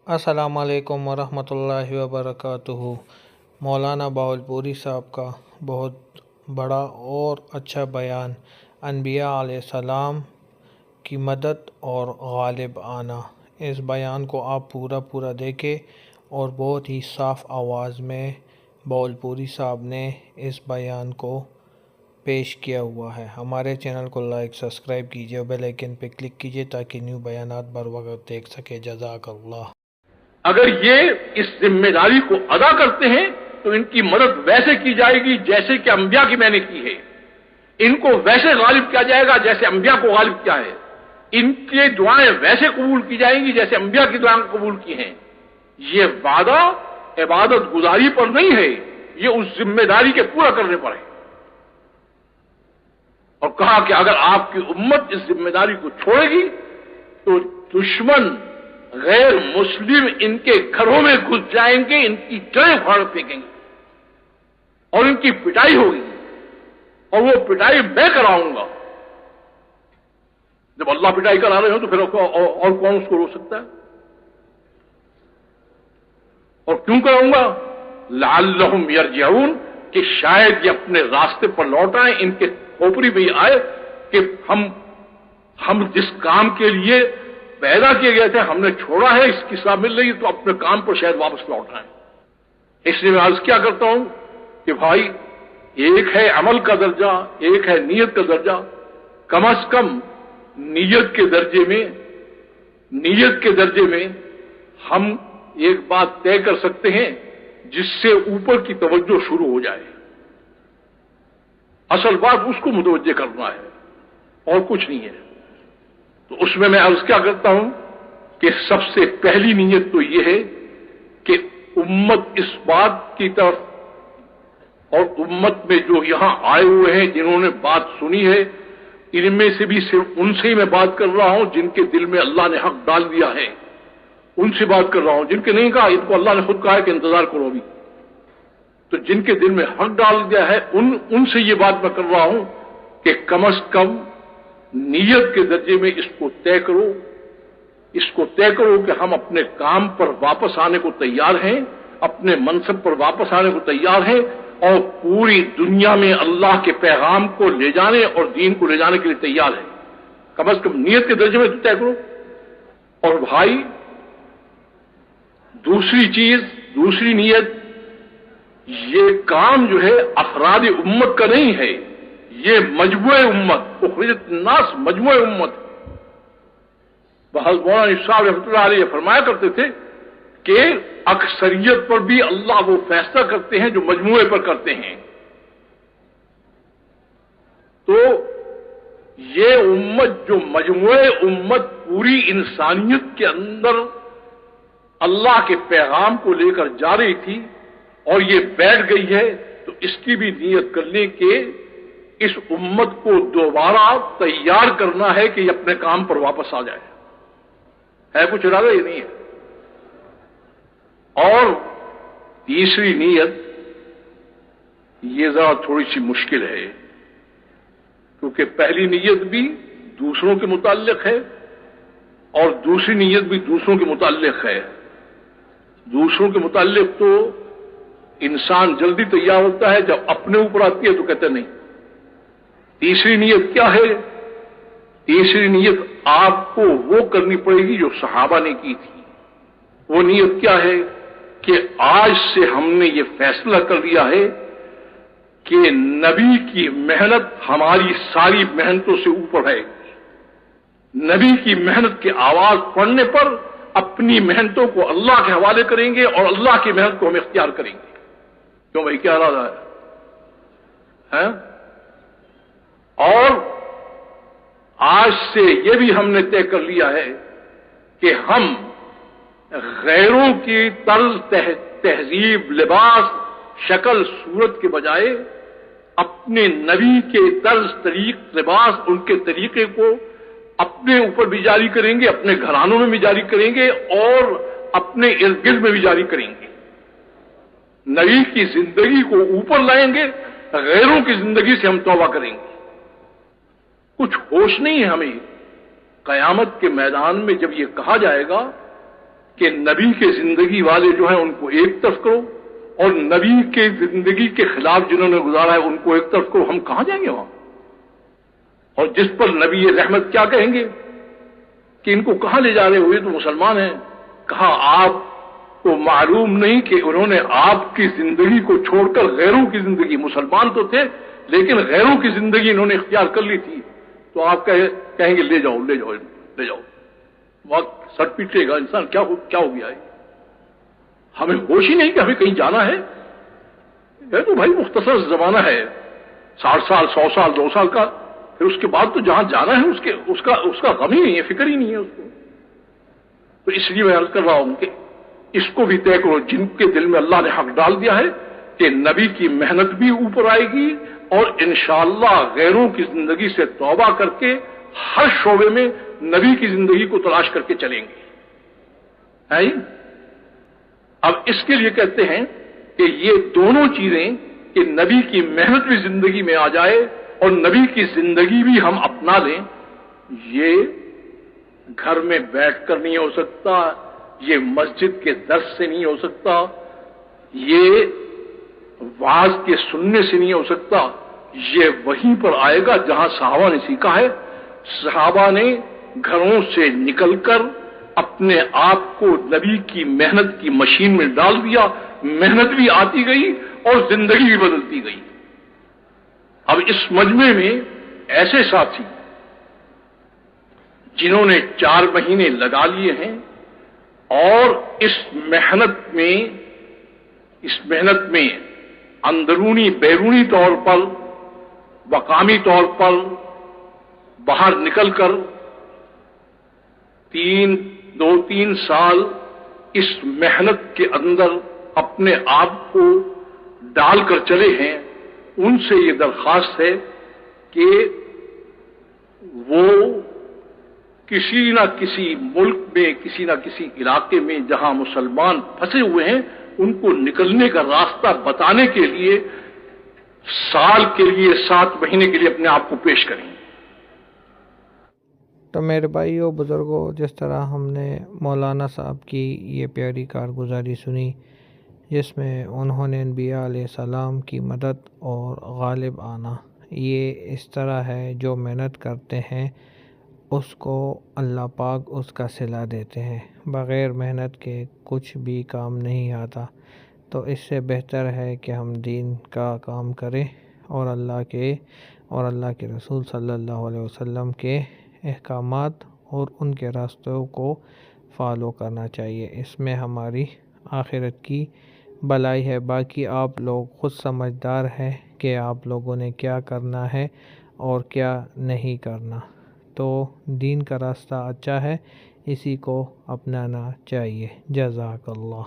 السلام علیکم ورحمۃ اللہ وبرکاتہ۔ مولانا باولپوری صاحب کا بہت بڑا اور اچھا بیان، انبیاء علیہ السلام کی مدد اور غالب آنا۔ اس بیان کو آپ پورا دیکھیں اور بہت ہی صاف آواز میں باولپوری صاحب نے اس بیان کو پیش کیا ہوا ہے۔ ہمارے چینل کو لائک، سبسکرائب کیجیے اور بیل آئیکن پہ کلک کیجیے تاکہ نیو بیانات بر وقت دیکھ سکے۔ جزاک اللہ۔ اگر یہ اس ذمہ داری کو ادا کرتے ہیں تو ان کی مدد ویسے کی جائے گی جیسے کہ انبیاء کی میں نے کی ہے، ان کو ویسے غالب کیا جائے گا جیسے انبیاء کو غالب کیا ہے، ان کی دعائیں ویسے قبول کی جائیں گی جیسے انبیاء کی دعائیں قبول کی ہیں۔ یہ وعدہ عبادت گزاری پر نہیں ہے، یہ اس ذمہ داری کے پورا کرنے پر ہے۔ اور کہا کہ اگر آپ کی امت اس ذمہ داری کو چھوڑے گی تو دشمن غیر مسلم ان کے گھروں میں گھس جائیں گے، ان کی جڑیں پھاڑ پھینکیں گے اور ان کی پٹائی ہوگی، اور وہ پٹائی میں کراؤں گا۔ جب اللہ پٹائی کرا رہے ہو تو پھر اور کون اس کو روک سکتا ہے؟ اور کیوں کراؤں گا؟ لعلہم یرجعون، کہ شاید یہ اپنے راستے پر لوٹ آئیں، ان کے کھوپڑی میں یہ آئے کہ ہم جس کام کے لیے پیدا کیے گئے تھے ہم نے چھوڑا ہے، اس کی سزا مل رہی تو اپنے کام پر شاید واپس لوٹ آئیں۔ اس لیے میں عرض کیا کرتا ہوں کہ بھائی، ایک ہے عمل کا درجہ، ایک ہے نیت کا درجہ۔ کم از کم نیت کے درجے میں ہم ایک بات طے کر سکتے ہیں جس سے اوپر کی توجہ شروع ہو جائے۔ اصل بات اس کو متوجہ کرنا ہے اور کچھ نہیں ہے۔ تو اس میں عرض کیا کرتا ہوں کہ سب سے پہلی نیت تو یہ ہے کہ امت اس بات کی طرف، اور امت میں جو یہاں آئے ہوئے ہیں جنہوں نے بات سنی ہے، ان میں سے بھی صرف ان سے ہی میں بات کر رہا ہوں جن کے دل میں اللہ نے حق ڈال دیا ہے، ان سے بات کر رہا ہوں۔ جن کے نہیں کہا، ان کو اللہ نے خود کہا ہے کہ انتظار کرو ابھی۔ تو جن کے دل میں حق ڈال دیا ہے ان سے یہ بات میں کر رہا ہوں کہ کم از کم نیت کے درجے میں اس کو طے کرو کہ ہم اپنے کام پر واپس آنے کو تیار ہیں، اپنے منصب پر واپس آنے کو تیار ہیں، اور پوری دنیا میں اللہ کے پیغام کو لے جانے اور دین کو لے جانے کے لیے تیار ہیں۔ کم از کم نیت کے درجے میں تو طے کرو۔ اور بھائی، دوسری نیت، یہ کام جو ہے افراد امت کا نہیں ہے، یہ مجموعہ امت، اخرجت الناس مجموعہ امت۔ بحض مولانا صاحب رحمۃ اللہ علیہ فرمایا کرتے تھے کہ اکثریت پر بھی اللہ وہ فیصلہ کرتے ہیں جو مجموعے پر کرتے ہیں۔ تو یہ امت جو مجموعہ امت پوری انسانیت کے اندر اللہ کے پیغام کو لے کر جا رہی تھی اور یہ بیٹھ گئی ہے، تو اس کی بھی نیت کر لیں کہ اس امت کو دوبارہ تیار کرنا ہے کہ یہ اپنے کام پر واپس آ جائے۔ ہے کچھ ارادہ؟ یہ نہیں ہے۔ اور تیسری نیت، یہ ذرا تھوڑی سی مشکل ہے، کیونکہ پہلی نیت بھی دوسروں کے متعلق ہے اور دوسری نیت بھی دوسروں کے متعلق ہے۔ دوسروں کے متعلق تو انسان جلدی تیار ہوتا ہے، جب اپنے اوپر آتی ہے تو کہتے نہیں۔ تیسری نیت کیا ہے؟ تیسری نیت آپ کو وہ کرنی پڑے گی جو صحابہ نے کی تھی۔ وہ نیت کیا ہے کہ آج سے ہم نے یہ فیصلہ کر لیا ہے کہ نبی کی محنت ہماری ساری محنتوں سے اوپر ہے۔ نبی کی محنت کی آواز پڑھنے پر اپنی محنتوں کو اللہ کے حوالے کریں گے اور اللہ کی محنت کو ہم اختیار کریں گے۔ کیوں بھائی، کیا ارادہ ہے؟ اور آج سے یہ بھی ہم نے طے کر لیا ہے کہ ہم غیروں کی طرز تہذیب، لباس، شکل، صورت کے بجائے اپنے نبی کے طرز، طریق، لباس، ان کے طریقے کو اپنے اوپر بھی جاری کریں گے، اپنے گھرانوں میں بھی جاری کریں گے اور اپنے ارد گرد میں بھی جاری کریں گے۔ نبی کی زندگی کو اوپر لائیں گے، غیروں کی زندگی سے ہم توبہ کریں گے۔ کچھ ہوش نہیں ہے ہمیں، قیامت کے میدان میں جب یہ کہا جائے گا کہ نبی کے زندگی والے جو ہیں ان کو ایک طرف کرو اور نبی کے زندگی کے خلاف جنہوں نے گزارا ہے ان کو ایک طرف کرو، ہم کہاں جائیں گے وہاں؟ اور جس پر نبی رحمت کیا کہیں گے کہ ان کو کہاں لے جا رہے ہوئے، تو مسلمان ہیں؟ کہا آپ کو معلوم نہیں کہ انہوں نے آپ کی زندگی کو چھوڑ کر غیروں کی زندگی، مسلمان تو تھے لیکن غیروں کی زندگی انہوں نے اختیار کر لی تھی، تو آپ کہیں گے لے جاؤ لے جاؤ لے جاؤ، وقت سر پیٹے گا انسان، کیا ہو گیا ہے؟ ہمیں ہوش ہی نہیں کہ ہمیں کہیں جانا ہے؟ یہ تو بھائی مختصر زمانہ ہے، 60 سال 100 سال 2 سال کا، پھر اس کے بعد تو جہاں جانا ہے اس کا غم ہی نہیں ہے، فکر ہی نہیں ہے اس کو۔ تو اس لیے میں عرض کر رہا ہوں کہ اس کو بھی طے کرو، جن کے دل میں اللہ نے حق ڈال دیا ہے کہ نبی کی محنت بھی اوپر آئے گی اور انشاءاللہ غیروں کی زندگی سے توبہ کر کے ہر شعبے میں نبی کی زندگی کو تلاش کر کے چلیں گے، ہے؟ اب اس کے لیے کہتے ہیں کہ یہ دونوں چیزیں، کہ نبی کی محنت بھی زندگی میں آ جائے اور نبی کی زندگی بھی ہم اپنا لیں، یہ گھر میں بیٹھ کر نہیں ہو سکتا، یہ مسجد کے درس سے نہیں ہو سکتا، یہ واعظ کے سننے سے نہیں ہو سکتا، یہ وہیں پر آئے گا جہاں صحابہ نے سیکھا ہے۔ صحابہ نے گھروں سے نکل کر اپنے آپ کو نبی کی محنت کی مشین میں ڈال دیا، محنت بھی آتی گئی اور زندگی بھی بدلتی گئی۔ اب اس مجمع میں ایسے ساتھی جنہوں نے 4 مہینے لگا لیے ہیں اور اس محنت میں اندرونی بیرونی طور پر مقامی طور پر باہر نکل کر 2-3 سال اس محنت کے اندر اپنے آپ کو ڈال کر چلے ہیں، ان سے یہ درخواست ہے کہ وہ کسی نہ کسی ملک میں، کسی نہ کسی علاقے میں جہاں مسلمان پھنسے ہوئے ہیں، ان کو نکلنے کا راستہ بتانے کے لیے سال کے لیے 7 مہینے کے لیے اپنے آپ کو پیش کریں۔ تو میرے بھائیوں بزرگوں، جس طرح ہم نے مولانا صاحب کی یہ پیاری کارگزاری سنی جس میں انہوں نے انبیاء علیہ السلام کی مدد اور غالب آنا، یہ اس طرح ہے جو محنت کرتے ہیں اس کو اللہ پاک اس کا صلہ دیتے ہیں، بغیر محنت کے کچھ بھی کام نہیں آتا۔ تو اس سے بہتر ہے کہ ہم دین کا کام کریں اور اللہ کے رسول صلی اللہ علیہ وسلم کے احکامات اور ان کے راستوں کو فالو کرنا چاہیے، اس میں ہماری آخرت کی بھلائی ہے۔ باقی آپ لوگ خود سمجھدار ہیں کہ آپ لوگوں نے کیا کرنا ہے اور کیا نہیں کرنا۔ تو دین کا راستہ اچھا ہے، اسی کو اپنانا چاہیے۔ جزاک اللہ۔